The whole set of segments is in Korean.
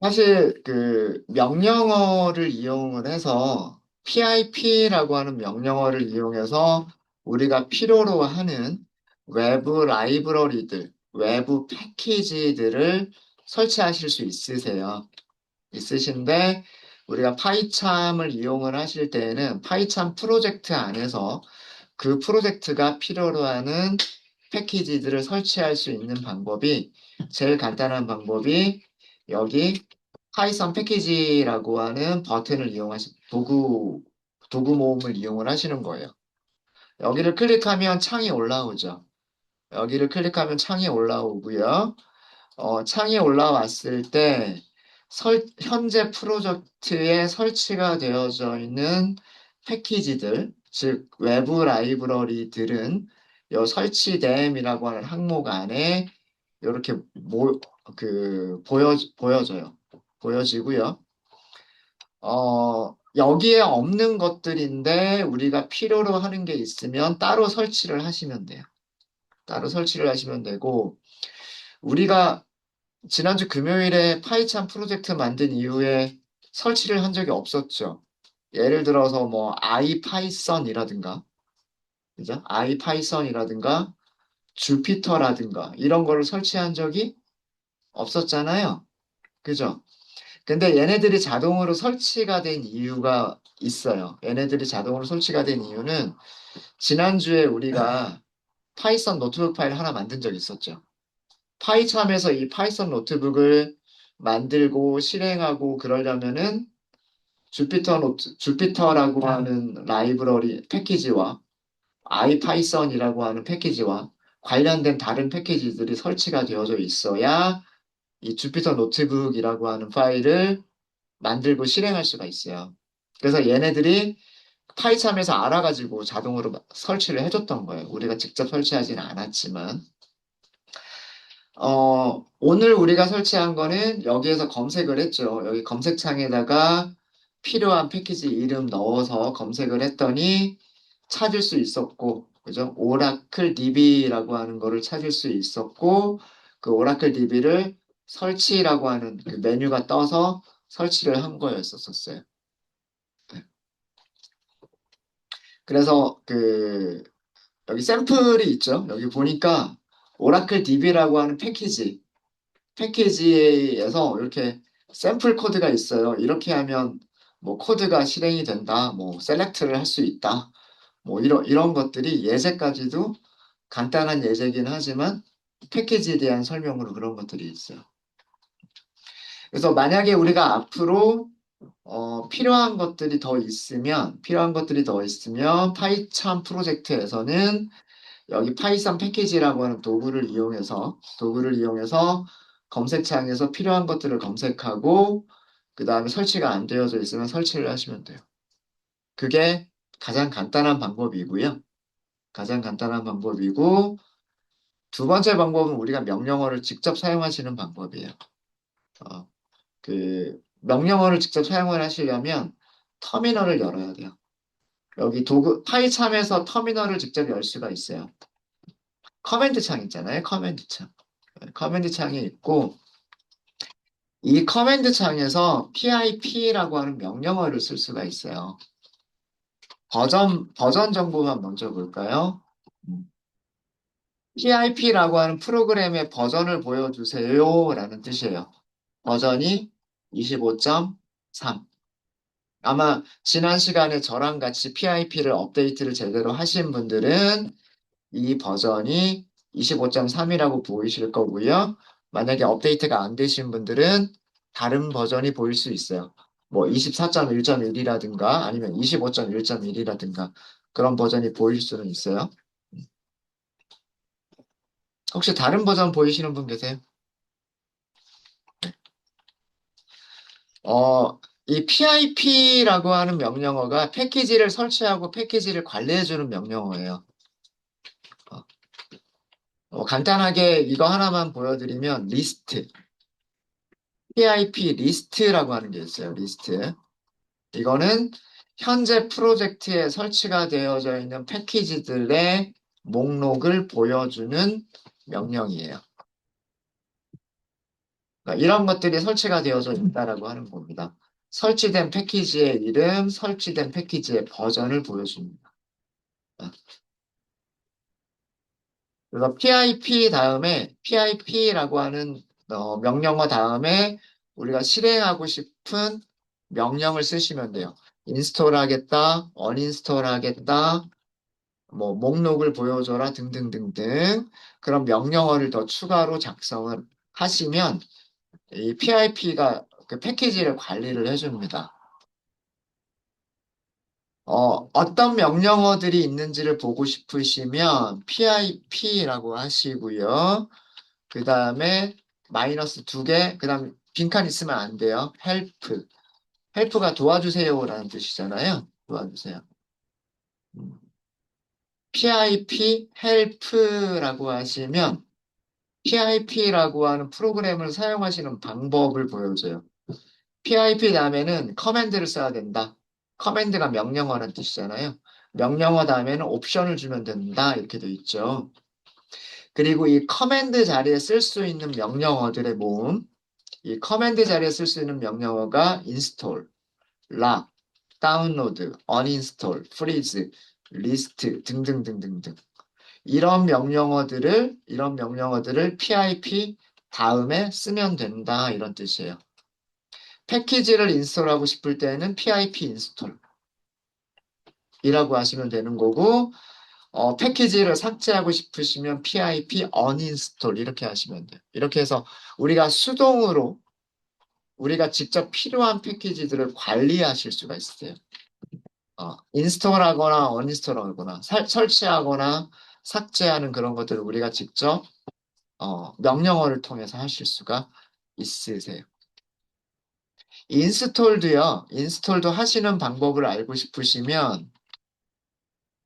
사실 그 명령어를 이용을 해서 PIP라고 하는 명령어를 이용해서 우리가 필요로 하는 외부 라이브러리들, 외부 패키지들을 설치하실 수 있으세요. 있으신데 우리가 파이참을 이용을 하실 때에는 파이참 프로젝트 안에서 그 프로젝트가 필요로 하는 패키지들을 설치할 수 있는 방법이 제일 간단한 방법이 여기 파이썬 패키지라고 하는 버튼을 도구 모음을 이용을 하시는 거예요. 여기를 클릭하면 창이 올라오죠. 여기를 클릭하면 창이 올라오고요. 창이 올라왔을 때 현재 프로젝트에 설치가 되어져 있는 패키지들, 즉 외부 라이브러리들은 이 설치됨이라고 하는 항목 안에 이렇게 보여져요. 보여지고요. 여기에 없는 것들인데 우리가 필요로 하는 게 있으면 따로 설치를 하시면 돼요. 따로 설치를 하시면 되고, 우리가 지난주 금요일에 파이찬 프로젝트 만든 이후에 설치를 한 적이 없었죠. 예를 들어서 뭐 아이파이썬이라든가, 그죠? 아이파이썬이라든가 주피터라든가 이런 거를 설치한 적이 없었잖아요. 그죠? 근데 얘네들이 자동으로 설치가 된 이유가 있어요. 얘네들이 자동으로 설치가 된 이유는 지난주에 우리가 파이썬 노트북 파일 하나 만든 적 있었죠. 파이참에서 이 파이썬 노트북을 만들고 실행하고 그러려면은 주피터라고 하는 라이브러리 패키지와 아이파이썬이라고 하는 패키지와 관련된 다른 패키지들이 설치가 되어져 있어야 이 주피터 노트북이라고 하는 파일을 만들고 실행할 수가 있어요. 그래서 얘네들이 파이참에서 알아가지고 자동으로 설치를 해줬던 거예요. 우리가 직접 설치하지는 않았지만. 오늘 우리가 설치한 거는 여기에서 검색을 했죠. 여기 검색창에다가 필요한 패키지 이름 넣어서 검색을 했더니 찾을 수 있었고, 그죠? 오라클 DB라고 하는 거를 찾을 수 있었고, 그 오라클 DB를 설치라고 하는 그 메뉴가 떠서 설치를 한 거였었어요. 네. 그래서 여기 샘플이 있죠. 여기 보니까 오라클 DB라고 하는 패키지에서 이렇게 샘플 코드가 있어요. 이렇게 하면 뭐 코드가 실행이 된다, 뭐 셀렉트를 할 수 있다, 뭐 이런 것들이 예제까지도 간단한 예제긴 하지만 패키지에 대한 설명으로 그런 것들이 있어요. 그래서 만약에 우리가 앞으로 필요한 것들이 더 있으면 파이참 프로젝트에서는 여기 파이썬 패키지라고 하는 도구를 이용해서 검색창에서 필요한 것들을 검색하고 그 다음에 설치가 안 되어져 있으면 설치를 하시면 돼요. 그게 가장 간단한 방법이고요. 가장 간단한 방법이고 두 번째 방법은 우리가 명령어를 직접 사용하시는 방법이에요. 어, 명령어를 직접 사용을 하시려면 터미널을 열어야 돼요. 여기 파이참에서 터미널을 직접 열 수가 있어요. 커맨드 창 있잖아요. 커맨드 창. 커맨드 창이 있고 이 커맨드 창에서 pip라고 하는 명령어를 쓸 수가 있어요. 버전 정보만 먼저 볼까요? pip라고 하는 프로그램의 버전을 보여주세요 라는 뜻이에요. 버전이 25.3. 아마 지난 시간에 저랑 같이 PIP를 업데이트를 제대로 하신 분들은 이 버전이 25.3이라고 보이실 거고요. 만약에 업데이트가 안 되신 분들은 다른 버전이 보일 수 있어요. 뭐 24.1.1이라든가 아니면 25.1.1이라든가 그런 버전이 보일 수는 있어요. 혹시 다른 버전 보이시는 분 계세요? 이 PIP라고 하는 명령어가 패키지를 설치하고 패키지를 관리해주는 명령어예요. 어, 간단하게 이거 하나만 보여드리면 PIP 리스트라고 하는 게 있어요. 리스트. 이거는 현재 프로젝트에 설치가 되어져 있는 패키지들의 목록을 보여주는 명령이에요. 그러니까 이런 것들이 설치가 되어져 있다라고 하는 겁니다. 설치된 패키지의 이름, 설치된 패키지의 버전을 보여줍니다. 그래서 PIP 다음에 PIP라고 하는 명령어 다음에 우리가 실행하고 싶은 명령을 쓰시면 돼요. 인스톨 하겠다, 언인스톨 하겠다, 뭐 목록을 보여줘라 등등등등 그런 명령어를 더 추가로 작성을 하시면 이 PIP가 그 패키지를 관리를 해줍니다. 어떤 명령어들이 있는지를 보고 싶으시면 PIP라고 하시고요. 그 다음에 마이너스 두 개, 그 다음 빈칸 있으면 안 돼요. help. help가 도와주세요라는 뜻이잖아요. 도와주세요. PIP help라고 하시면 PIP라고 하는 프로그램을 사용하시는 방법을 보여줘요. PIP 다음에는 커맨드를 써야 된다. 커맨드가 명령어라는 뜻이잖아요. 명령어 다음에는 옵션을 주면 된다. 이렇게 돼 있죠. 그리고 이 커맨드 자리에 쓸 수 있는 명령어들의 모음, 이 커맨드 자리에 쓸 수 있는 명령어가 install, lock, download, uninstall, freeze, list 등등등등등. 이런 명령어들을 PIP 다음에 쓰면 된다. 이런 뜻이에요. 패키지를 인스톨하고 싶을 때는 PIP 인스톨이라고 하시면 되는 거고, 패키지를 삭제하고 싶으시면 PIP uninstall 이렇게 하시면 돼요. 이렇게 해서 우리가 수동으로 우리가 직접 필요한 패키지들을 관리하실 수가 있어요. 인스톨하거나 언인스톨하거나 설치하거나 삭제하는 그런 것들을 우리가 직접 명령어를 통해서 하실 수가 있으세요. 인스톨도 하시는 방법을 알고 싶으시면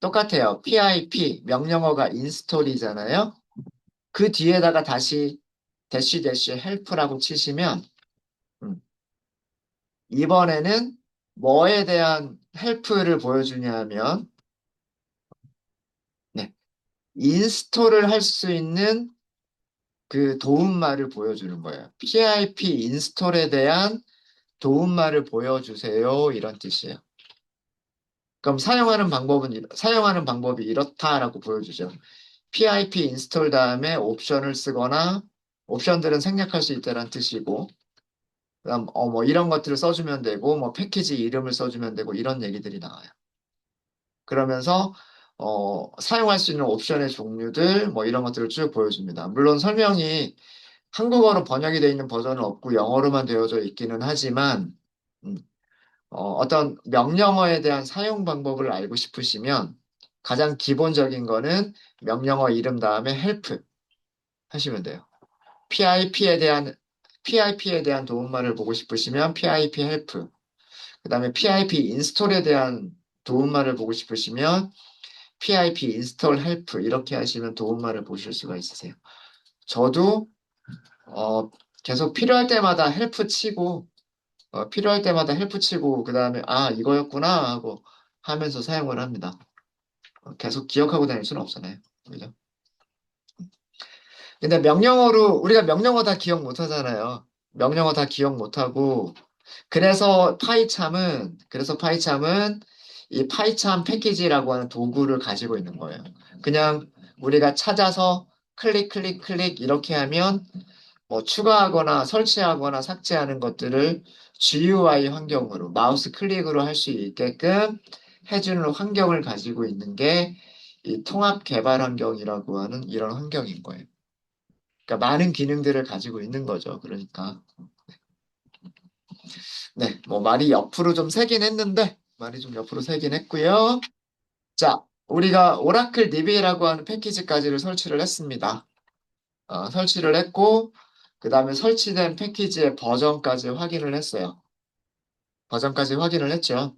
똑같아요. pip 명령어가 인스톨이잖아요. 그 뒤에다가 다시 대쉬 help라고 치시면 음, 이번에는 뭐에 대한 헬프를 보여주냐면 네, 인스톨을 할 수 있는 그 도움말을 보여주는 거예요. pip 인스톨에 대한 도움말을 보여주세요. 이런 뜻이에요. 그럼 사용하는 방법이 이렇다라고 보여주죠. pip 인스톨 다음에 옵션을 쓰거나 옵션들은 생략할 수 있다는 뜻이고 그다음 뭐 이런 것들을 써주면 되고 뭐 패키지 이름을 써주면 되고 이런 얘기들이 나와요. 그러면서 사용할 수 있는 옵션의 종류들 뭐 이런 것들을 쭉 보여줍니다. 물론 설명이 한국어로 번역이 되어 있는 버전은 없고 영어로만 되어져 있기는 하지만 음, 어떤 명령어에 대한 사용 방법을 알고 싶으시면 가장 기본적인 거는 명령어 이름 다음에 help 하시면 돼요. PIP에 대한 PIP에 대한 도움말을 보고 싶으시면 PIP help. 그다음에 PIP 인스톨에 대한 도움말을 보고 싶으시면 PIP 인스톨 help 이렇게 하시면 도움말을 보실 수가 있으세요. 저도 계속 필요할 때마다 헬프 치고 그다음에 아 이거였구나 하고 하면서 사용을 합니다. 계속 기억하고 다닐 수는 없잖아요. 그죠? 근데 우리가 명령어 다 기억 못 하잖아요. 명령어 다 기억 못 하고 그래서 파이참은 이 파이참 패키지라고 하는 도구를 가지고 있는 거예요. 그냥 우리가 찾아서 클릭 이렇게 하면 뭐 추가하거나 설치하거나 삭제하는 것들을 GUI 환경으로 마우스 클릭으로 할 수 있게끔 해주는 환경을 가지고 있는 게 이 통합 개발 환경이라고 하는 이런 환경인 거예요. 그러니까 많은 기능들을 가지고 있는 거죠. 그러니까 네, 뭐 말이 좀 옆으로 새긴 했고요. 자, 우리가 오라클 DB라고 하는 패키지까지를 설치를 했습니다. 설치를 했고 그 다음에 설치된 패키지의 버전까지 확인을 했어요. 버전까지 확인을 했죠.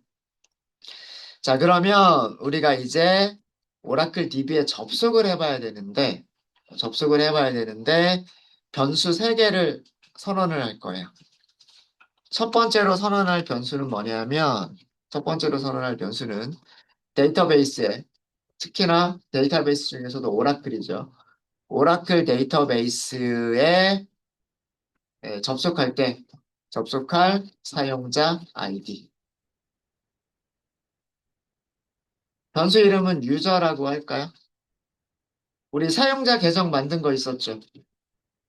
자, 그러면 우리가 이제 오라클 DB에 접속을 해봐야 되는데, 변수 3개를 선언을 할 거예요. 첫 번째로 선언할 변수는 뭐냐면, 첫 번째로 선언할 변수는 데이터베이스에, 특히나 데이터베이스 중에서도 오라클이죠. 오라클 데이터베이스에 접속할 때 접속할 사용자 아이디. 변수 이름은 유저라고 할까요? 우리 사용자 계정 만든 거 있었죠?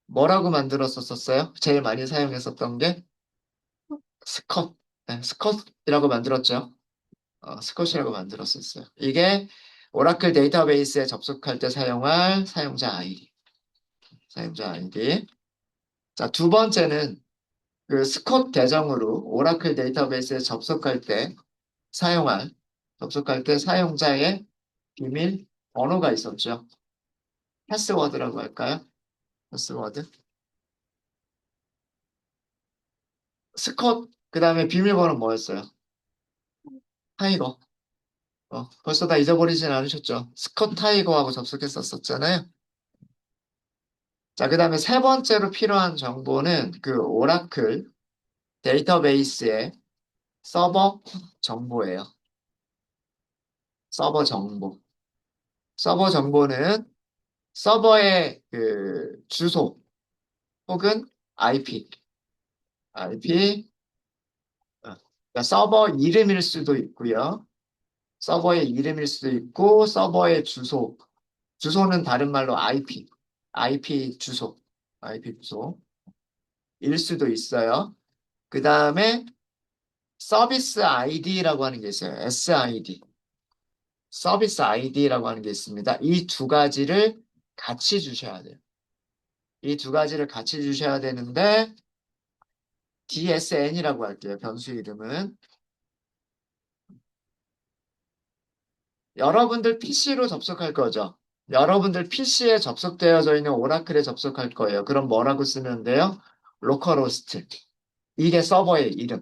뭐라고 만들었었어요? 제일 많이 사용했었던 게 스컷. 네, 스컷이라고 만들었죠. 스컷이라고 만들었었어요. 이게 오라클 데이터베이스에 접속할 때 사용할 사용자 아이디. 사용자 아이디. 자, 두 번째는 그 스콧 계정으로 오라클 데이터베이스에 사용할, 접속할 때 사용자의 비밀 번호가 있었죠. 패스워드라고 할까요? 패스워드. 스콧, 그 다음에 비밀번호 뭐였어요? 타이거. 벌써 다 잊어버리진 않으셨죠? 스콧 타이거하고 접속했었잖아요. 자, 그 다음에 세 번째로 필요한 정보는 그 오라클 데이터베이스의 서버 정보예요. 서버 정보. 서버 정보는 서버의 그 주소 혹은 IP, IP, 그러니까 서버 이름일 수도 있고요. 서버의 이름일 수도 있고, 서버의 주소. 주소는 다른 말로 IP 주소, IP 주소일 수도 있어요. 그 다음에 서비스 아이디라고 하는 게 있어요. SID. 서비스 아이디라고 하는 게 있습니다. 이 두 가지를 같이 주셔야 돼요. 이 두 가지를 같이 주셔야 되는데, DSN이라고 할게요. 변수 이름은. 여러분들 PC로 접속할 거죠. 여러분들 PC에 접속되어져 있는 오라클에 접속할 거예요. 그럼 뭐라고 쓰면 돼요? 로컬호스트. 이게 서버의 이름.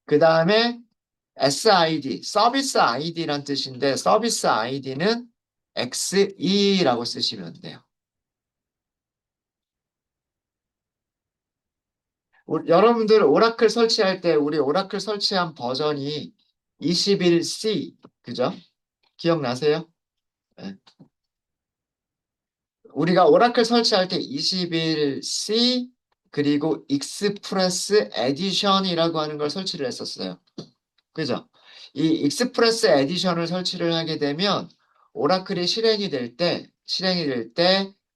그 다음에 SID, 서비스 ID란 뜻인데 서비스 ID는 XE라고 쓰시면 돼요. 여러분들 오라클 설치할 때 우리 오라클 설치한 버전이 21C, 그죠? 기억나세요? 네. 우리가 오라클 설치할 때 21C 그리고 익스프레스 에디션이라고 하는 걸 설치를 했었어요. 그죠? 이 익스프레스 에디션을 설치를 하게 되면 오라클이 실행이 될 때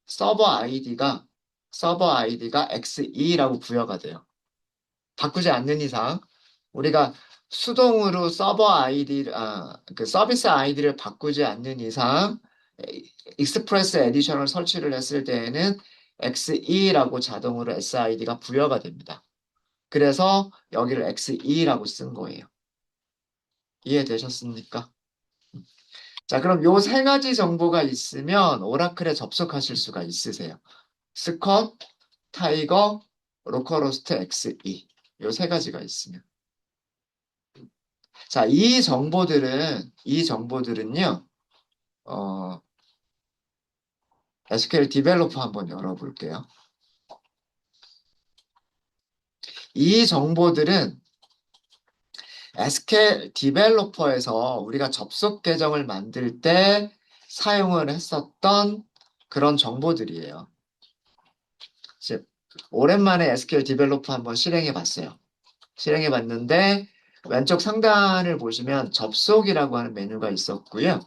서버 아이디가 XE라고 부여가 돼요. 바꾸지 않는 이상 우리가 수동으로 그 서비스 아이디를 바꾸지 않는 이상 익스프레스 에디션을 설치를 했을 때에는 XE라고 자동으로 SID가 부여가 됩니다. 그래서 여기를 XE라고 쓴 거예요. 이해되셨습니까? 자, 그럼 요 세 가지 정보가 있으면 오라클에 접속하실 수가 있으세요. 스컷, 타이거, 로컬호스트 XE. 요 세 가지가 있으면. 자, 이 정보들은요, 어, SQL 디벨로퍼 한번 열어볼게요. 이 정보들은 SQL 디벨로퍼에서 우리가 접속 계정을 만들 때 사용을 했었던 그런 정보들이에요. 즉, 오랜만에 SQL 디벨로퍼 한번 실행해 봤어요. 실행해 봤는데 왼쪽 상단을 보시면 접속이라고 하는 메뉴가 있었고요.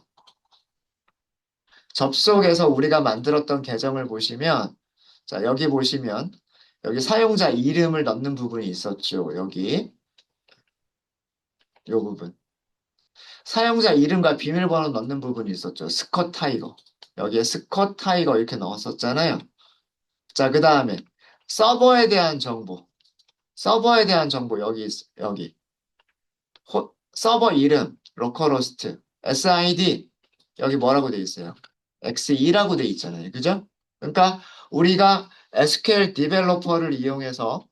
접속에서 우리가 만들었던 계정을 보시면 자, 여기 보시면 여기 사용자 이름을 넣는 부분이 있었죠. 여기 이 부분. 사용자 이름과 비밀번호 넣는 부분이 있었죠. 스컷 타이거. 여기에 스컷 타이거 이렇게 넣었었잖아요. 자, 그 다음에 서버에 대한 정보. 서버에 대한 정보 여기. 서버 이름, 로컬호스트, SID 여기 뭐라고 돼 있어요? XE라고 돼 있잖아요. 그죠? 그러니까 우리가 SQL 디벨로퍼를 이용해서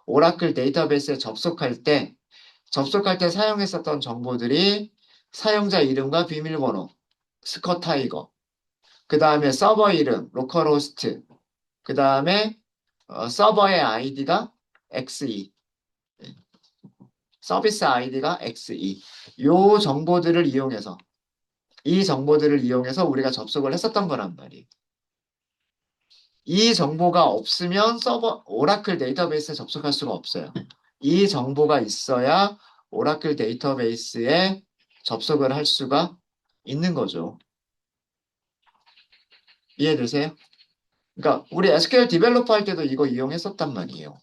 오라클 데이터베이스에 접속할 때 사용했었던 정보들이 사용자 이름과 비밀번호, 스컷 타이거, 그 다음에 서버 이름, 로컬호스트, 그 다음에 서버의 아이디가 XE, 서비스 아이디가 XE. 요 정보들을 이용해서 이 정보들을 이용해서 우리가 접속을 했었던 거란 말이에요. 이 정보가 없으면 서버 오라클 데이터베이스에 접속할 수가 없어요. 이 정보가 있어야 오라클 데이터베이스에 접속을 할 수가 있는 거죠. 이해되세요? 그러니까 우리 SQL 디벨로퍼 할 때도 이거 이용했었단 말이에요.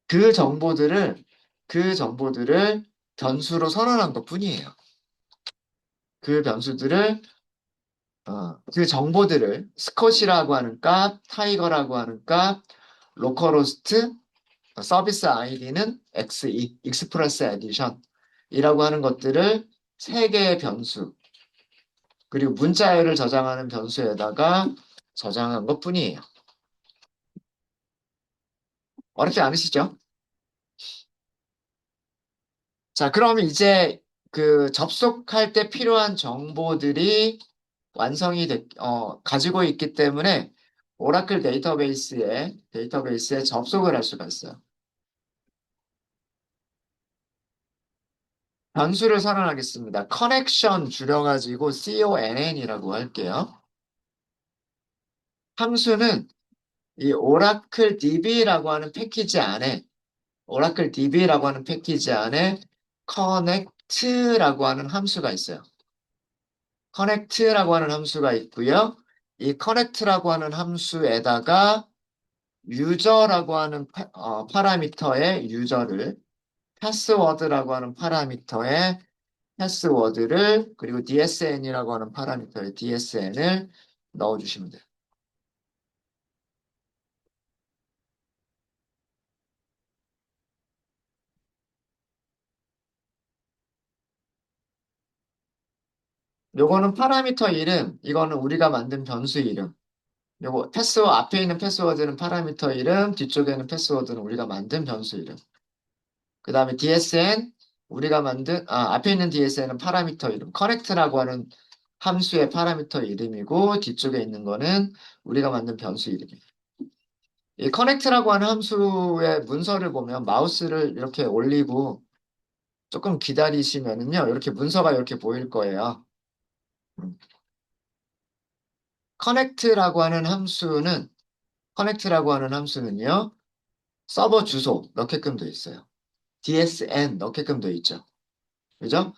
그 정보들을 그 정보들을 변수로 선언한 것뿐이에요. 그 변수들을 그 정보들을 스컷이라고 하는 값, 타이거라고 하는 값, 로컬호스트, 서비스 아이디는 XE, 익스프레스 에디션이라고 하는 것들을 세 개의 변수, 그리고 문자열을 저장하는 변수에다가 저장한 것뿐이에요. 어렵지 않으시죠? 자, 그럼 이제 그 접속할 때 필요한 정보들이 가지고 있기 때문에 오라클 데이터베이스에 접속을 할 수가 있어요. 변수를 선언하겠습니다. 커넥션 줄여가지고 CONN이라고 할게요. 함수는 이 오라클 DB라고 하는 패키지 안에 connect라고 하는 함수가 있어요. connect라고 하는 함수가 있고요. 이 connect라고 하는 함수에다가 유저라고 하는 파라미터의 유저를 패스워드라고 하는 파라미터의 패스워드를 그리고 DSN이라고 하는 파라미터의 DSN을 넣어주시면 돼요. 요거는 파라미터 이름, 이거는 우리가 만든 변수 이름. 요거 앞에 있는 패스워드는 파라미터 이름, 뒤쪽에는 패스워드는 우리가 만든 변수 이름. 그 다음에 DSN, 앞에 있는 DSN은 파라미터 이름. 커넥트라고 하는 함수의 파라미터 이름이고, 뒤쪽에 있는 거는 우리가 만든 변수 이름이에요. 이 커넥트라고 하는 함수의 문서를 보면 마우스를 이렇게 올리고 조금 기다리시면은요, 이렇게 문서가 이렇게 보일 거예요. 음. 커넥트라고 하는 함수는, 커넥트라고 하는 함수는요, 서버 주소 넣게끔 돼 있어요. DSN 넣게끔 돼 있죠. 그죠?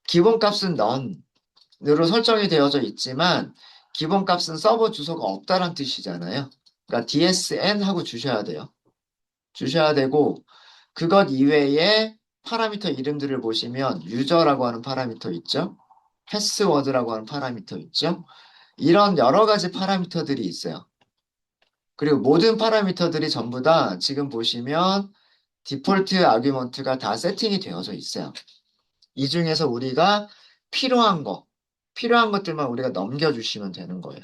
기본값은 none으로 설정이 되어져 있지만 기본값은 서버 주소가 없다란 뜻이잖아요. 그러니까 DSN 하고 주셔야 돼요. 주셔야 되고 그것 이외에 파라미터 이름들을 보시면 유저라고 하는 파라미터 있죠. 패스워드라고 하는 파라미터 있죠. 이런 여러 가지 파라미터들이 있어요. 그리고 모든 파라미터들이 전부 다 지금 보시면 디폴트 아규먼트가 다 세팅이 되어져 있어요. 이 중에서 우리가 필요한 필요한 것들만 우리가 넘겨주시면 되는 거예요.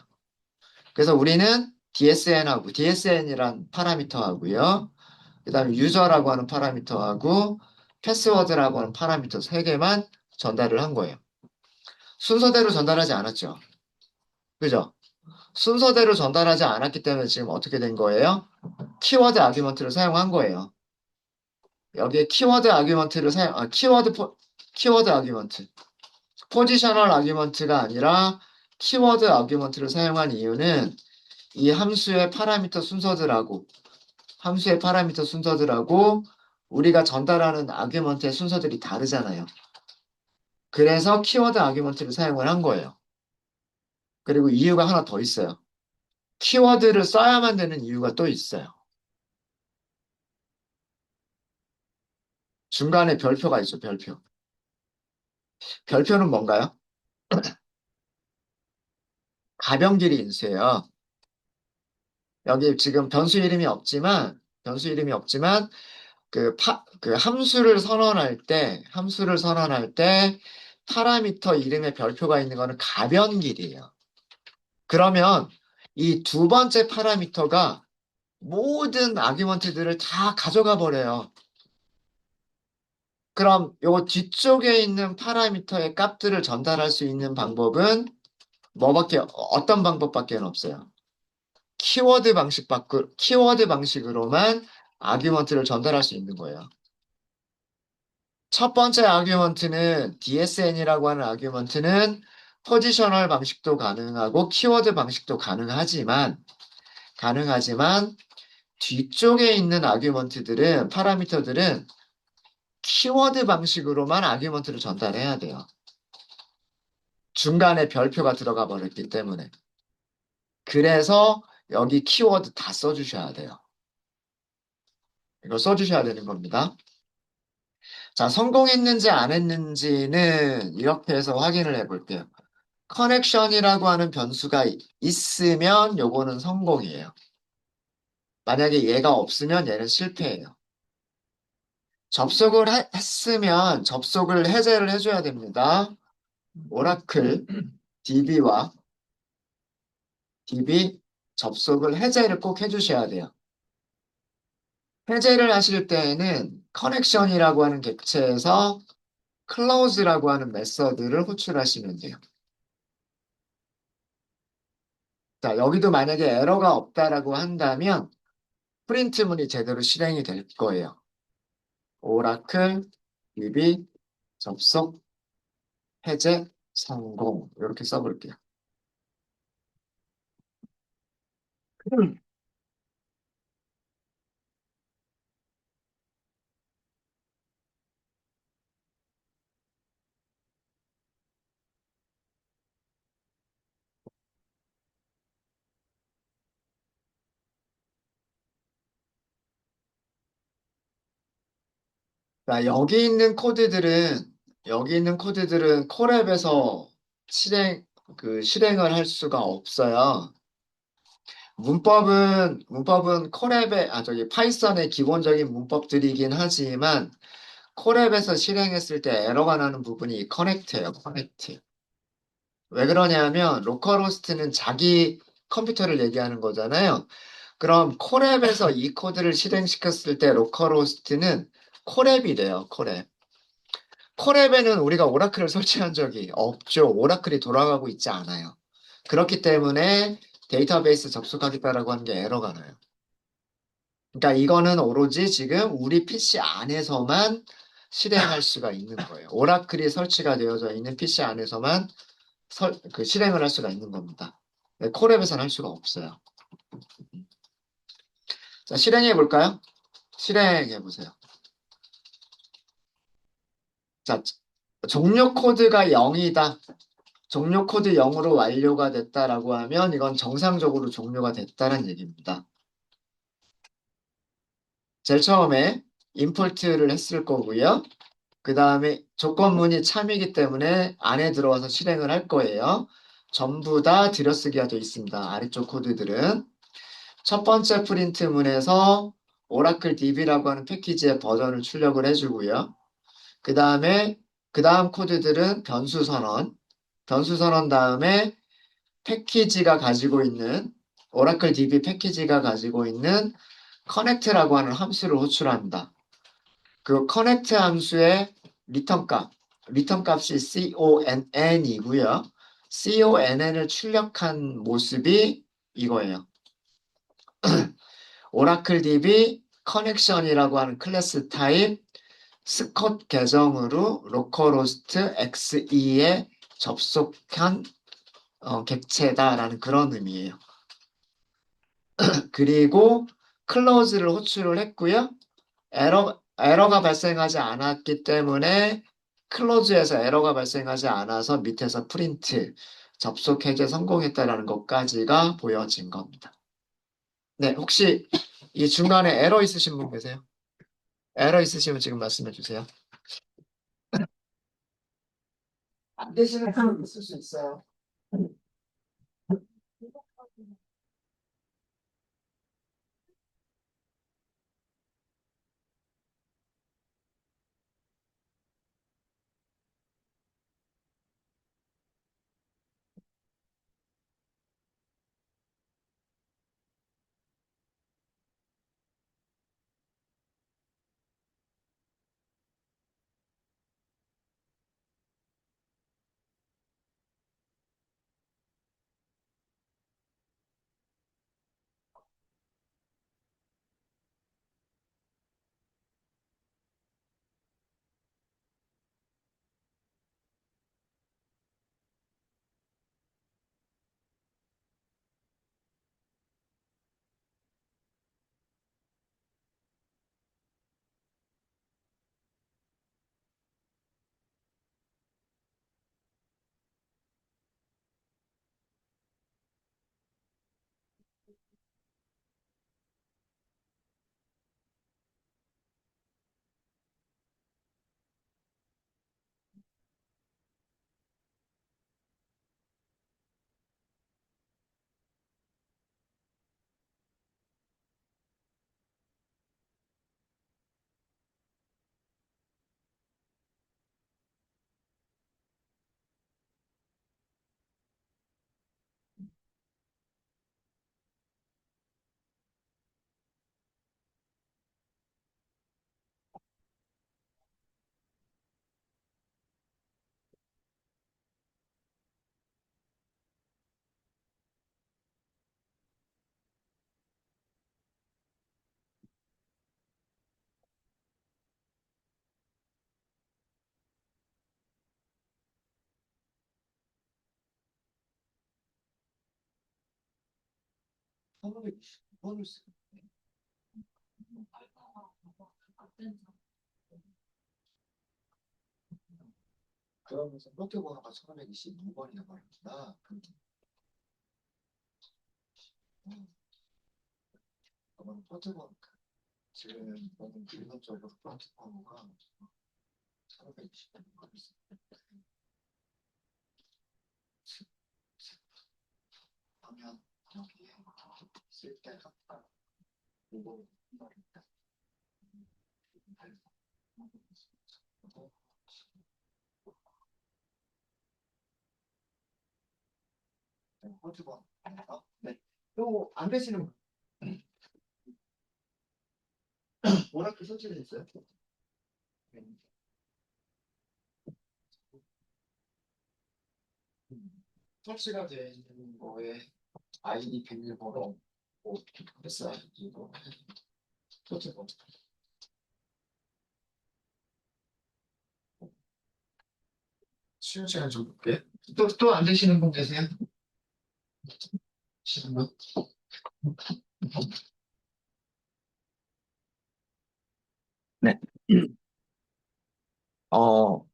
그래서 우리는 DSN이란 파라미터 하고요. 그 다음에 유저라고 하는 파라미터하고 패스워드라고 하는 파라미터 세 개만 전달을 한 거예요. 순서대로 전달하지 않았죠. 그죠? 순서대로 전달하지 않았기 때문에 지금 어떻게 된 거예요? 키워드 아규먼트를 사용한 거예요. 여기에 키워드 아규먼트. 포지셔널 아규먼트가 아니라 키워드 아규먼트를 사용한 이유는 이 함수의 파라미터 순서들하고 우리가 전달하는 아규먼트의 순서들이 다르잖아요. 그래서 키워드 아규먼트를 사용을 한 거예요. 그리고 이유가 하나 더 있어요. 키워드를 써야만 되는 이유가 또 있어요. 중간에 별표가 있죠, 별표. 별표는 뭔가요? 가변길이 인수예요. 여기 지금 변수 이름이 없지만, 그 함수를 선언할 때, 파라미터 이름에 별표가 있는 거는 가변길이에요. 그러면 이 두 번째 파라미터가 모든 아규먼트들을 다 가져가 버려요. 그럼 요 뒤쪽에 있는 파라미터의 값들을 전달할 수 있는 방법은 어떤 방법밖에 없어요. 키워드 방식으로만 아규먼트를 전달할 수 있는 거예요. 첫 번째 아규먼트는 DSN이라고 하는 아규먼트는 포지셔널 방식도 가능하고 키워드 방식도 가능하지만 가능하지만 뒤쪽에 있는 아규먼트들은 파라미터들은 키워드 방식으로만 아규먼트를 전달해야 돼요. 중간에 별표가 들어가 버렸기 때문에. 그래서 여기 키워드 다 써주셔야 돼요. 이거 써주셔야 되는 겁니다. 자, 성공했는지 안 했는지는 이렇게 해서 확인을 해 볼게요. 커넥션이라고 하는 변수가 있으면 요거는 성공이에요. 만약에 얘가 없으면 얘는 실패예요. 접속을 했으면 접속을 해제를 해줘야 됩니다. 오라클 DB와 DB 접속을 해제를 꼭 해주셔야 돼요. 해제를 하실 때에는 커넥션이라고 하는 객체에서 close라고 하는 메서드를 호출하시면 돼요. 자, 여기도 만약에 에러가 없다라고 한다면 프린트문이 제대로 실행이 될 거예요. 오라클 DB 접속 해제 성공 이렇게 써볼게요. 자, 여기 있는 코드들은 콜앱에서 실행을 할 수가 없어요. 문법은 저기 파이썬의 기본적인 문법들이긴 하지만 콜앱에서 실행했을 때 에러가 나는 부분이 커넥트예요, 커넥트. 왜 그러냐면 로컬호스트는 자기 컴퓨터를 얘기하는 거잖아요. 그럼 콜앱에서 이 코드를 실행시켰을 때 로컬호스트는 콜앱이래요, 콜앱. 콜앱에는 우리가 오라클을 설치한 적이 없죠. 오라클이 돌아가고 있지 않아요. 그렇기 때문에 데이터베이스 접속하겠다라고 하는 게 에러가 나요. 그러니까 이거는 오로지 지금 우리 PC 안에서만 실행할 수가 있는 거예요. 오라클이 설치가 되어져 있는 PC 안에서만 실행을 할 수가 있는 겁니다. 네, 콜앱에서는 할 수가 없어요. 자, 실행해 볼까요? 실행해 보세요. 자, 종료 코드가 0이다. 종료 코드 0으로 완료가 됐다라고 하면 이건 정상적으로 종료가 됐다는 얘기입니다. 제일 처음에 임포트를 했을 거고요. 그 다음에 조건문이 참이기 때문에 안에 들어와서 실행을 할 거예요. 전부 다 들여쓰기가 되어 있습니다. 아래쪽 코드들은. 첫 번째 프린트문에서 오라클 DB라고 하는 패키지의 버전을 출력을 해주고요. 그 다음 코드들은 변수 선언 다음에 패키지가 가지고 있는, 오라클 DB 패키지가 가지고 있는 커넥트라고 하는 함수를 호출합니다. 그 커넥트 함수의 리턴 값이 CONN이고요. CONN을 출력한 모습이 이거예요. 오라클 DB 커넥션이라고 하는 클래스 타입 스컷 계정으로 로컬호스트 XE에 접속한 객체다라는 그런 의미예요. 그리고 클로즈를 호출을 했고요. 에러가 발생하지 않았기 때문에 클로즈에서 에러가 발생하지 않아서 밑에서 프린트 접속 해제 성공했다라는 것까지가 보여진 겁니다. 네, 혹시 이 중간에 에러 있으신 분 계세요? 에러 있으시면 지금 말씀해 주세요. 안 되시는 분 있을 수 있어요. 1500번을 쓰고 그러면서 포트번호가 1522번이나 말이구나. 그러면 포트번호 지금 너는 기본적으로 포트번호가 1522번을 쓰면 여기에 쓸 때가 이거 말이다. 포트번호. 네. 또 안 되시는 분 워낙 설치가 됐어요. 설치가 되어 있는 거에 아이디 비밀번호, 뭐, SID, 뭐, 포트번호. 쉬는 시간 좀 볼게. 또 안 되시는 분 계세요? 시는 분? 네. 어,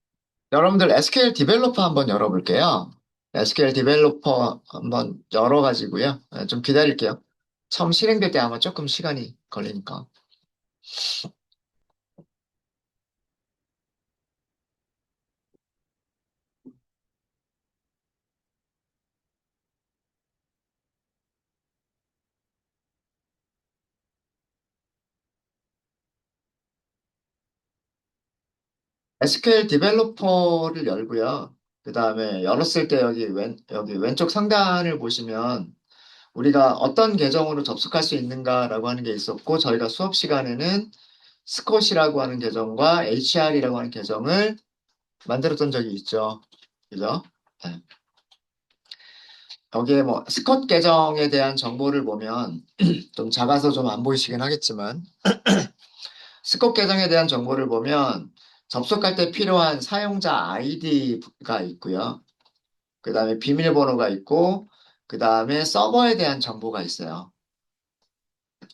여러분들 SQL 디벨로퍼 한번 열어볼게요. SQL 디벨로퍼 한번 열어가지고요. 좀 기다릴게요. 처음 실행될 때 아마 조금 시간이 걸리니까. SQL 디벨로퍼를 열고요. 그 다음에 열었을 때 여기 왼쪽 상단을 보시면 우리가 어떤 계정으로 접속할 수 있는가라고 하는 게 있었고, 저희가 수업 시간에는 스콧이라고 하는 계정과 HR이라고 하는 계정을 만들었던 적이 있죠. 그죠? 네. 여기에 뭐 스콧 계정에 대한 정보를 보면 좀 작아서 좀 안 보이시긴 하겠지만 스콧 계정에 대한 정보를 보면 접속할 때 필요한 사용자 아이디가 있고요. 그 다음에 비밀번호가 있고 그 다음에 서버에 대한 정보가 있어요.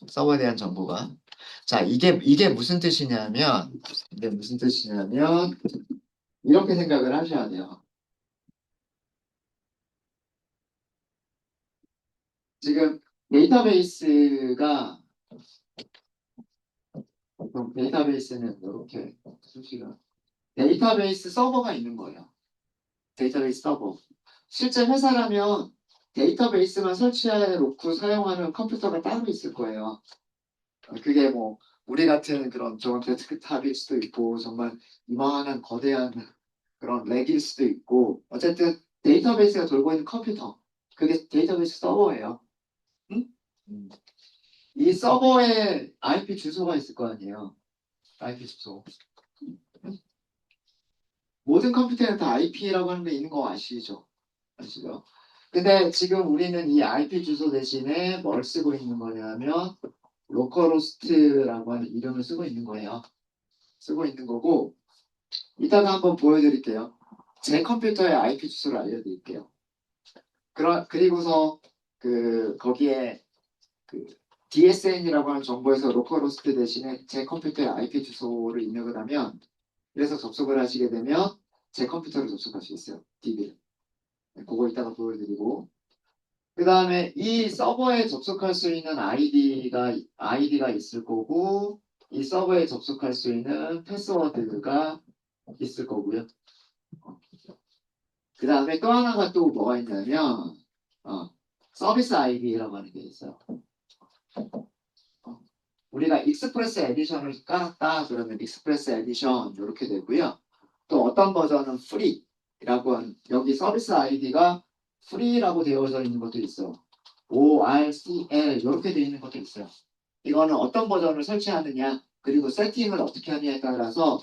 서버에 대한 정보가. 자, 이게 무슨 뜻이냐면 이렇게 생각을 하셔야 돼요. 지금 데이터베이스가 보통 데이터베이스는 이렇게 수식을 데이터베이스 서버가 있는 거예요. 데이터베이스 서버. 실제 회사라면 데이터베이스만 설치해 놓고 사용하는 컴퓨터가 따로 있을 거예요. 그게 뭐 우리 같은 그런 저런 데스크탑일 수도 있고 정말 이만한 거대한 그런 렉일 수도 있고 어쨌든 데이터베이스가 돌고 있는 컴퓨터 그게 데이터베이스 서버예요. 응? 음. 이 서버에 IP 주소가 있을 거 아니에요. IP 주소. 모든 컴퓨터에는 다 IP라고 하는 게 있는 거 아시죠? 아시죠? 근데 지금 우리는 이 IP 주소 대신에 뭘 쓰고 있는 거냐면 로컬호스트라고 하는 이름을 쓰고 있는 거예요. 쓰고 있는 거고 이따가 한번 보여드릴게요. 제 컴퓨터의 IP 주소를 알려드릴게요. 그리고서 거기에 그 DSN이라고 하는 정보에서 로컬호스트 대신에 제 컴퓨터의 IP 주소를 입력을 하면 그래서 접속을 하시게 되면 제 컴퓨터로 접속할 수 있어요. DB를. 그거 이따가 보여드리고 그 다음에 이 서버에 접속할 수 있는 아이디가 있을 거고 이 서버에 접속할 수 있는 패스워드가 있을 거고요. 그 다음에 또 하나가 또 뭐가 있냐면 어, 서비스 아이디라고 하는 게 있어요. 우리가 익스프레스 에디션을 깔았다 그러면 익스프레스 에디션 이렇게 되고요. 또 어떤 버전은 프리라고 하는 여기 서비스 아이디가 프리라고 되어져 있는 것도 있어. ORCL 이렇게 되어 있는 것도 있어요. 이거는 어떤 버전을 설치하느냐 그리고 세팅을 어떻게 하느냐에 따라서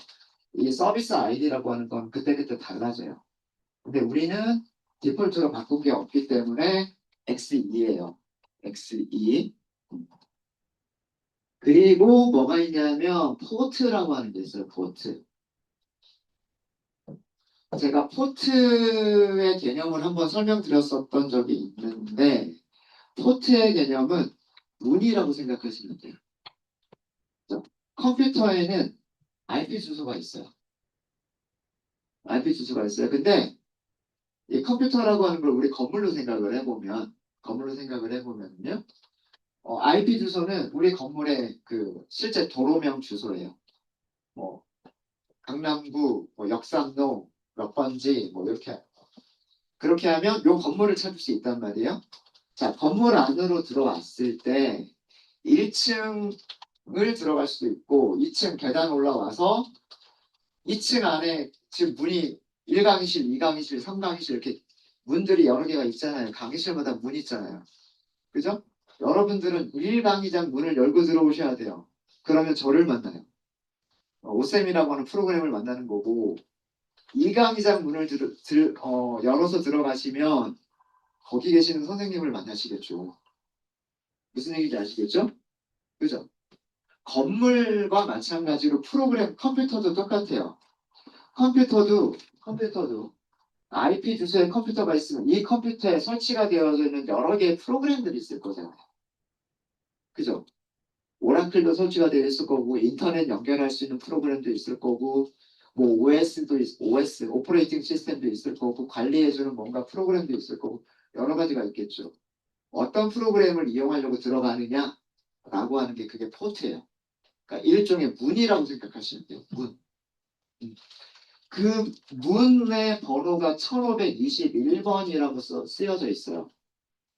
이 서비스 아이디라고 하는 건 그때그때 달라져요. 근데 우리는 디폴트로 바꾼 게 없기 때문에 X2예요. X2. 그리고 뭐가 있냐면 포트라고 하는 게 있어요. 포트. 제가 포트의 개념을 한번 설명드렸었던 적이 있는데 포트의 개념은 문이라고 생각하시면 돼요. 컴퓨터에는 IP 주소가 있어요. IP 주소가 있어요. 근데 이 컴퓨터라고 하는 걸 우리 건물로 생각을 해보면요. IP 주소는 우리 건물의 그 실제 도로명 주소예요. 뭐 강남구, 뭐 역삼동 몇 번지, 뭐 이렇게 그렇게 하면 요 건물을 찾을 수 있단 말이에요. 자, 건물 안으로 들어왔을 때 1층을 들어갈 수도 있고 2층 계단 올라와서 2층 안에 지금 문이 1강의실, 2강의실, 3강의실 이렇게 문들이 여러 개가 있잖아요. 강의실마다 문 있잖아요. 그죠? 여러분들은 1강의장 문을 열고 들어오셔야 돼요. 그러면 저를 만나요. 오쌤이라고 하는 프로그램을 만나는 거고 2강의장 문을 열어서 들어가시면 거기 계시는 선생님을 만나시겠죠. 무슨 얘기인지 아시겠죠? 그죠? 건물과 마찬가지로 프로그램, 컴퓨터도 똑같아요. 컴퓨터도 IP 주소에 컴퓨터가 있으면 이 컴퓨터에 설치가 되어져 있는 여러 개의 프로그램들이 있을 거잖아요. 그죠? 오라클도 설치가 되어 있을 거고, 인터넷 연결할 수 있는 프로그램도 있을 거고, 뭐 OS, 오퍼레이팅 시스템도 있을 거고, 관리해주는 뭔가 프로그램도 있을 거고, 여러 가지가 있겠죠. 어떤 프로그램을 이용하려고 들어가느냐라고 하는 게 그게 포트예요. 그러니까 일종의 문이라고 생각하시면 돼요. 문. 그 문의 번호가 1521번이라고 쓰여져 있어요.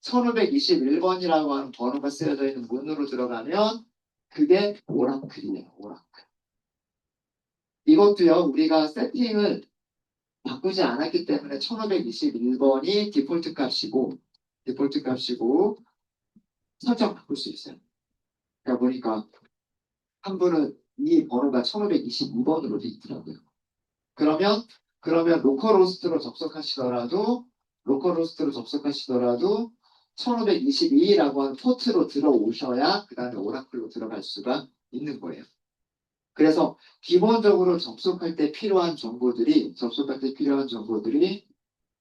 1521번이라고 하는 번호가 쓰여져 있는 문으로 들어가면 그게 오라클이에요. 오라클. 이것도요. 우리가 세팅을 바꾸지 않았기 때문에 1521번이 디폴트 값이고 설정 바꿀 수 있어요. 그러니까 보니까 한 분은 이 번호가 1522번으로 돼 있더라고요. 그러면 로컬호스트로 접속하시더라도 1522라고 하는 포트로 들어오셔야 그 다음에 오라클로 들어갈 수가 있는 거예요. 그래서 기본적으로 접속할 때 필요한 정보들이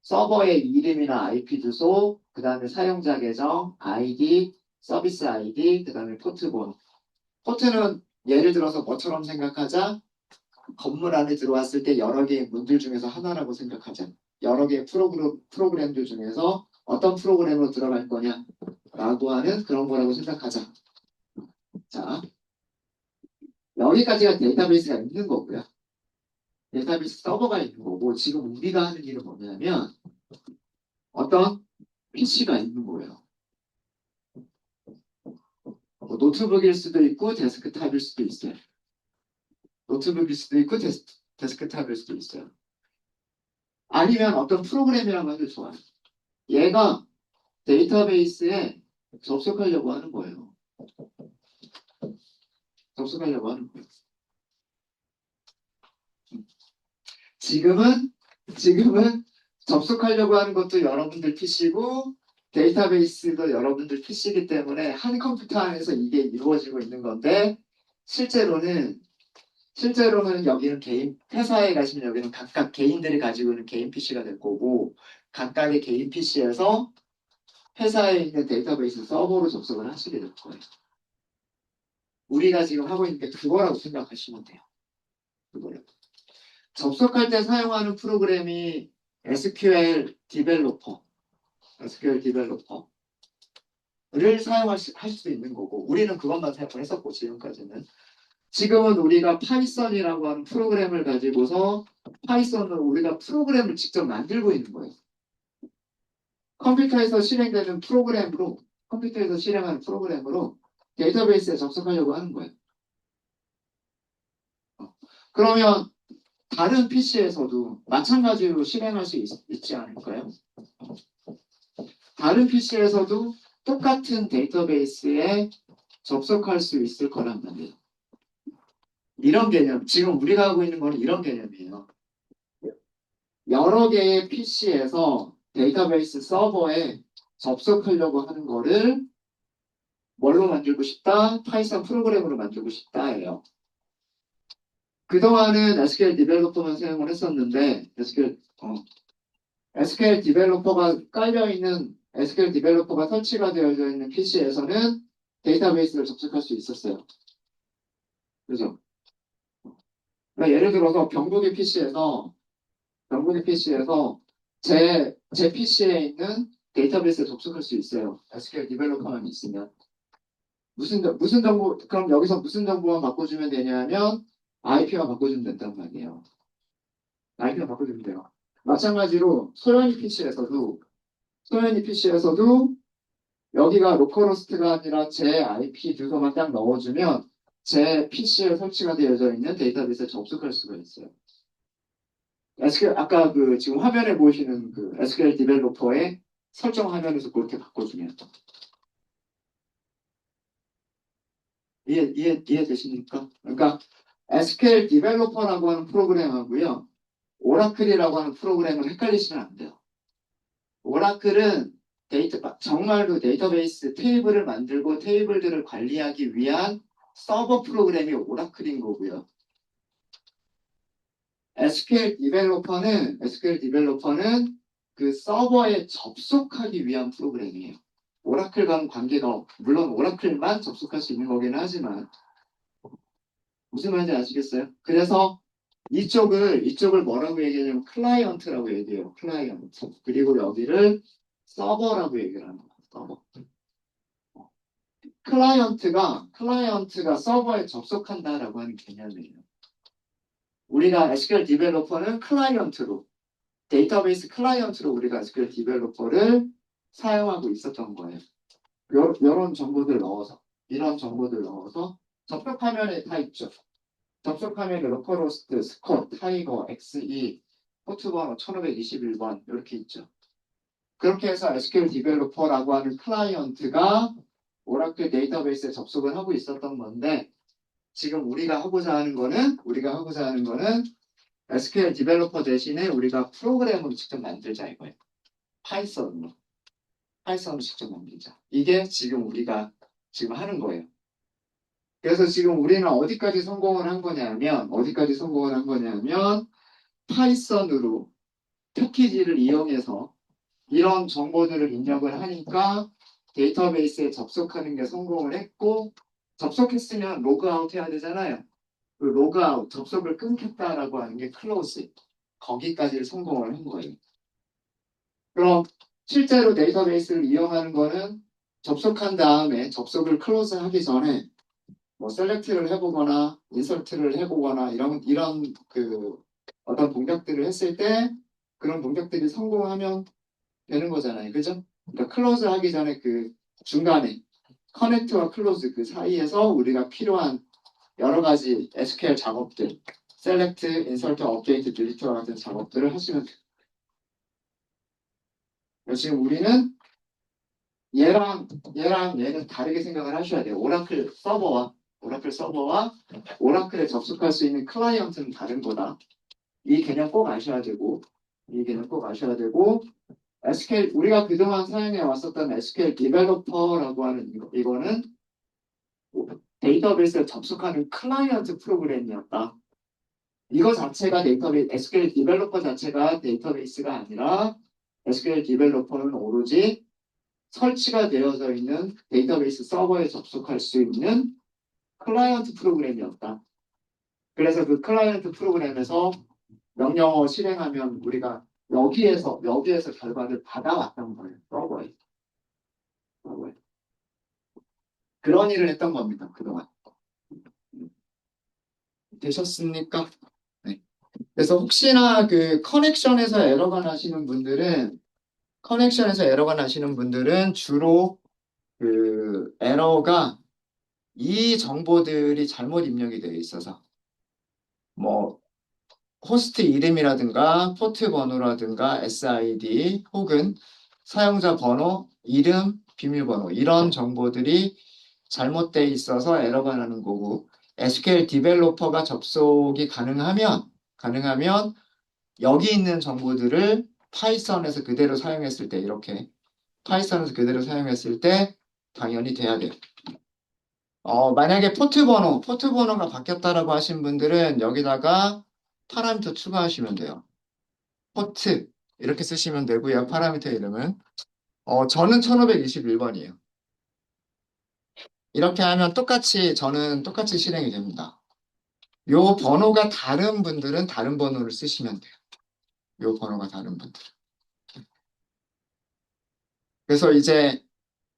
서버의 이름이나 IP 주소, 그 다음에 사용자 계정, 아이디, 서비스 아이디, 그 다음에 포트 번호. 포트는 예를 들어서 뭐처럼 생각하자. 건물 안에 들어왔을 때 여러 개의 문들 중에서 하나라고 생각하자. 여러 개의 프로그램들 중에서 어떤 프로그램으로 들어갈 거냐라고 하는 그런 거라고 생각하자. 자, 여기까지가 데이터베이스가 있는 거고요. 데이터베이스 서버가 있는 거고 지금 우리가 하는 일은 뭐냐면 어떤 PC가 있는 거예요. 뭐 노트북일 수도 있고 데스크탑일 수도 있어요. 노트북일 수도 있고 데스크탑일 수도 있어요. 아니면 어떤 프로그램이라고 해도 좋아요. 얘가 데이터베이스에 접속하려고 하는 거예요. 접속하려고 하는 거예요. 지금은 접속하려고 하는 것도 여러분들 PC고 데이터베이스도 여러분들 PC이기 때문에 한 컴퓨터 안에서 이게 이루어지고 있는 건데 실제로는 여기는 회사에 가시면 여기는 각각 개인들이 가지고 있는 개인 PC가 될 거고 각각의 개인 PC에서 회사에 있는 데이터베이스 서버로 접속을 하시게 될 거예요. 우리가 지금 하고 있는 게 그거라고 생각하시면 돼요. 그거라고. 접속할 때 사용하는 프로그램이 SQL 디벨로퍼를 할 수도 있는 거고 우리는 그것만 사용을 했었고 지금은 우리가 파이썬이라고 하는 프로그램을 가지고서 파이썬으로 우리가 프로그램을 직접 만들고 있는 거예요. 컴퓨터에서 실행하는 프로그램으로 데이터베이스에 접속하려고 하는 거예요. 그러면 다른 PC에서도 마찬가지로 실행할 수 있지 않을까요? 다른 PC에서도 똑같은 데이터베이스에 접속할 수 있을 거란 말이에요. 이런 개념, 지금 우리가 하고 있는 거는 이런 개념이에요. 여러 개의 PC에서 데이터베이스 서버에 접속하려고 하는 거를 뭘로 만들고 싶다? 파이썬 프로그램으로 만들고 싶다예요. 그동안은 SQL 디벨로퍼만 사용을 했었는데 SQL 디벨로퍼가 설치가 되어져 있는 PC에서는 데이터베이스를 접속할 수 있었어요. 그죠? 그러니까 예를 들어서 경북의 PC에서 제 PC에 있는 데이터베이스에 접속할 수 있어요. SQL 디벨로퍼만 있으면. 무슨 정보, 그럼 여기서 무슨 정보만 바꿔주면 되냐면 IP만 바꿔주면 된단 말이에요. IP만 바꿔주면 돼요. 마찬가지로 소연이 PC에서도 여기가 로컬호스트가 아니라 제 IP 주소만 딱 넣어주면 제 PC에 설치가 되어져 있는 데이터베이스에 접속할 수가 있어요. SQL, 아까 그 지금 화면에 보이시는 그 SQL 디벨로퍼의 설정 화면에서 그렇게 바꿔주면. 이해되십니까? 그러니까 SQL 디벨로퍼라고 하는 프로그램하고요. 오라클이라고 하는 프로그램을 헷갈리시면 안 돼요. 오라클은 정말로 데이터베이스 테이블을 만들고 테이블들을 관리하기 위한 서버 프로그램이 오라클인 거고요. SQL 디벨로퍼는 그 서버에 접속하기 위한 프로그램이에요. 오라클과는 물론 오라클만 접속할 수 있는 거긴 하지만, 무슨 말인지 아시겠어요? 그래서 이쪽을 뭐라고 얘기하냐면 클라이언트라고 얘기해요. 클라이언트. 그리고 여기를 서버라고 얘기를 하는 거예요. 서버. 클라이언트가 서버에 접속한다라고 하는 개념이에요. 우리가 SQL 디벨로퍼는 데이터베이스 클라이언트로 우리가 SQL 디벨로퍼를 사용하고 있었던 거예요. 이런 정보들 넣어서 접속 화면에 다 있죠. 접속 화면에 로컬호스트, 스콧, 타이거, XE, 포트 번호 1521번 이렇게 있죠. 그렇게 해서 SQL 디벨로퍼라고 하는 클라이언트가 오라클 데이터베이스에 접속을 하고 있었던 건데 지금 우리가 하고자 하는 거는 SQL 디벨로퍼 대신에 우리가 프로그램으로 직접 만들자 이거예요. 파이썬으로. 파이썬으로 직접 만들자. 이게 지금 우리가 지금 하는 거예요. 그래서 지금 우리는 어디까지 성공을 한 거냐면, 파이썬으로 패키지를 이용해서 이런 정보들을 입력을 하니까 데이터베이스에 접속하는 게 성공을 했고, 접속했으면 로그아웃 해야 되잖아요. 그 로그아웃, 접속을 끊겠다라고 하는 게 클로즈. 거기까지를 성공을 한 거예요. 그럼 실제로 데이터베이스를 이용하는 거는 접속한 다음에 접속을 클로즈 하기 전에 뭐 셀렉트를 해보거나 인설트를 해보거나 이런 그 어떤 동작들을 했을 때 그런 동작들이 성공하면 되는 거잖아요. 그죠? 그러니까 클로즈 하기 전에 그 중간에 커넥트와 클로즈 그 사이에서 우리가 필요한 여러 가지 SQL 작업들, 셀렉트, 인설트, 업데이트, 딜리트와 같은 작업들을 하시면 돼요. 지금 우리는 얘는 다르게 생각을 하셔야 돼요. 오라클 서버와 오라클에 접속할 수 있는 클라이언트는 다른 거다. 이 개념 꼭 아셔야 되고, 우리가 그동안 사용해 왔었던 SQL 디벨로퍼라고 하는 이거는 데이터베이스에 접속하는 클라이언트 프로그램이었다. SQL 디벨로퍼 자체가 데이터베이스가 아니라 SQL 디벨로퍼는 오로지 설치가 되어져 있는 데이터베이스 서버에 접속할 수 있는 클라이언트 프로그램이었다. 그래서 그 클라이언트 프로그램에서 명령어 실행하면 우리가 여기에서 결과를 받아왔던 거예요. 서버에. 그런 일을 했던 겁니다. 그동안. 되셨습니까? 네. 그래서 혹시나 그 커넥션에서 에러가 나시는 분들은 주로 그 에러가 이 정보들이 잘못 입력이 되어 있어서 뭐 호스트 이름이라든가 포트 번호라든가 SID 혹은 사용자 번호, 이름, 비밀번호 이런 정보들이 잘못되어 있어서 에러가 나는 거고 SQL 디벨로퍼가 접속이 가능하면 여기 있는 정보들을 파이썬에서 그대로 사용했을 때 당연히 돼야 돼요. 만약에 포트 번호가 바뀌었다라고 하신 분들은 여기다가 파라미터 추가하시면 돼요. 포트 이렇게 쓰시면 되고요. 파라미터 이름은 저는 1521번이에요. 이렇게 하면 저는 똑같이 실행이 됩니다. 요 번호가 다른 분들은 다른 번호를 쓰시면 돼요. 요 번호가 다른 분들은. 그래서 이제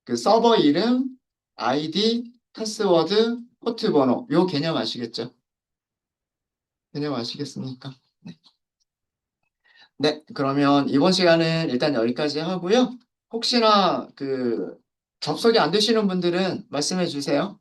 그 서버 이름, 아이디, 패스워드, 포트 번호, 요 개념 아시겠죠? 개념 아시겠습니까? 네. 네, 그러면 이번 시간은 일단 여기까지 하고요. 혹시나 그 접속이 안 되시는 분들은 말씀해 주세요.